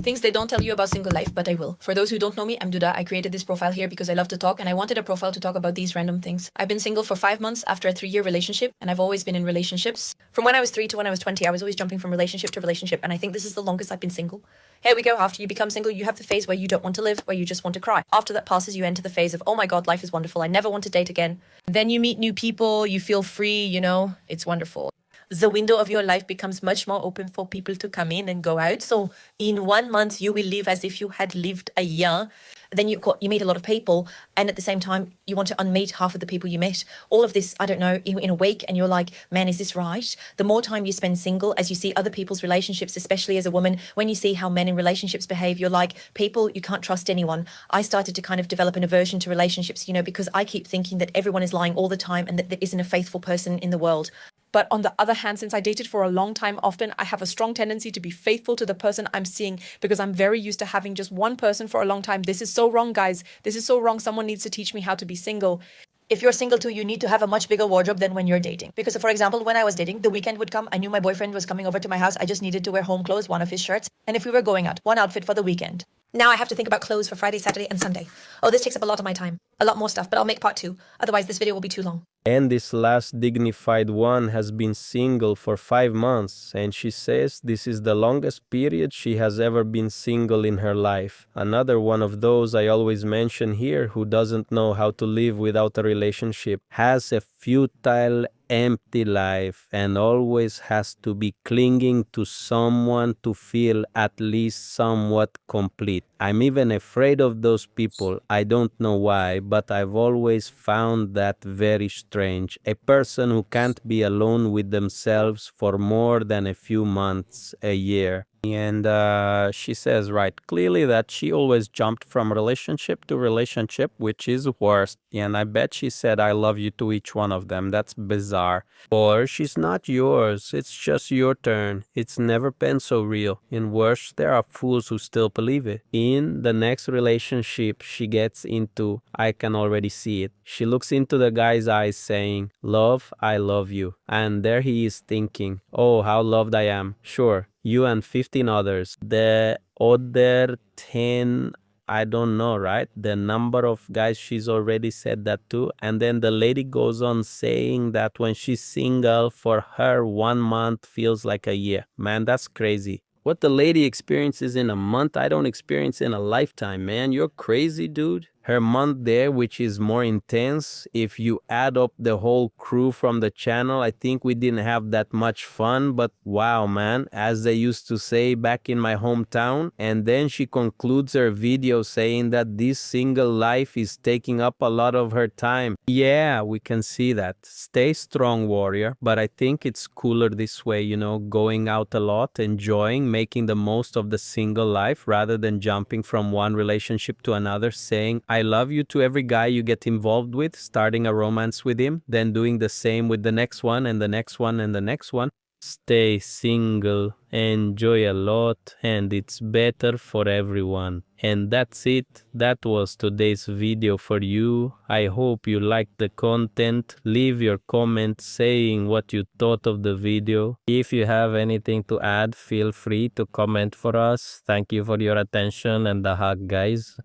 Things they don't tell you about single life, but I will. For those who don't know me, I'm Duda. I created this profile here because I love to talk and I wanted a profile to talk about these random things. I've been single for 5 months after a 3-year relationship, and I've always been in relationships. From when I was 3 to when I was 20, I was always jumping from relationship to relationship, and I think this is the longest I've been single. Here we go. After you become single, you have the phase where you don't want to live, where you just want to cry. After that passes, you enter the phase of, oh my God, life is wonderful. I never want to date again. Then you meet new people, you feel free, it's wonderful. The window of your life becomes much more open for people to come in and go out. So in 1 month, you will live as if you had lived a year. Then you meet a lot of people, and at the same time, you want to unmeet half of the people you met. All of this, I don't know, in a week, and you're like, man, is this right? The more time you spend single, as you see other people's relationships, especially as a woman, when you see how men in relationships behave, you're like, people, you can't trust anyone. I started to kind of develop an aversion to relationships, because I keep thinking that everyone is lying all the time and that there isn't a faithful person in the world. But on the other hand, since I dated for a long time, often I have a strong tendency to be faithful to the person I'm seeing because I'm very used to having just one person for a long time. This is so wrong, guys. This is so wrong. Someone needs to teach me how to be single. If you're single too, you need to have a much bigger wardrobe than when you're dating. Because, for example, when I was dating, the weekend would come. I knew my boyfriend was coming over to my house. I just needed to wear home clothes, one of his shirts. And if we were going out, one outfit for the weekend. Now I have to think about clothes for Friday, Saturday, and Sunday. Oh, this takes up a lot of my time. A lot more stuff, but I'll make part 2. Otherwise, this video will be too long. And this last dignified one has been single for 5 months, and she says this is the longest period she has ever been single in her life. Another one of those I always mention here who doesn't know how to live without a relationship, has a futile, empty life, and always has to be clinging to someone to feel at least somewhat complete. I'm even afraid of those people. I don't know why, but I've always found that very strange. A person who can't be alone with themselves for more than a few months, a year. And she says, right, clearly that she always jumped from relationship to relationship, which is worst. And I bet she said, I love you to each one of them. That's bizarre. Or she's not yours. It's just your turn. It's never been so real. And worse, there are fools who still believe it. In the next relationship she gets into, I can already see it. She looks into the guy's eyes saying, love, I love you. And there he is thinking, oh, how loved I am. Sure. You and 15 others. The other 10, I don't know, right? The number of guys she's already said that to. And then the lady goes on saying that when she's single, for her 1 month feels like a year. Man, that's crazy. What the lady experiences in a month, I don't experience in a lifetime, man. You're crazy, dude. Her month there, which is more intense, if you add up the whole crew from the channel, I think we didn't have that much fun, but wow, man, as they used to say back in my hometown. And then she concludes her video saying that this single life is taking up a lot of her time. Yeah, we can see that. Stay strong, warrior. But I think it's cooler this way, going out a lot, enjoying, making the most of the single life rather than jumping from one relationship to another, saying, I love you to every guy you get involved with, starting a romance with him, then doing the same with the next one and the next one and the next one. Stay single, enjoy a lot, and it's better for everyone. And that's it. That was today's video for you. I hope you liked the content. Leave your comment saying what you thought of the video. If you have anything to add, feel free to comment for us. Thank you for your attention and the hug, guys.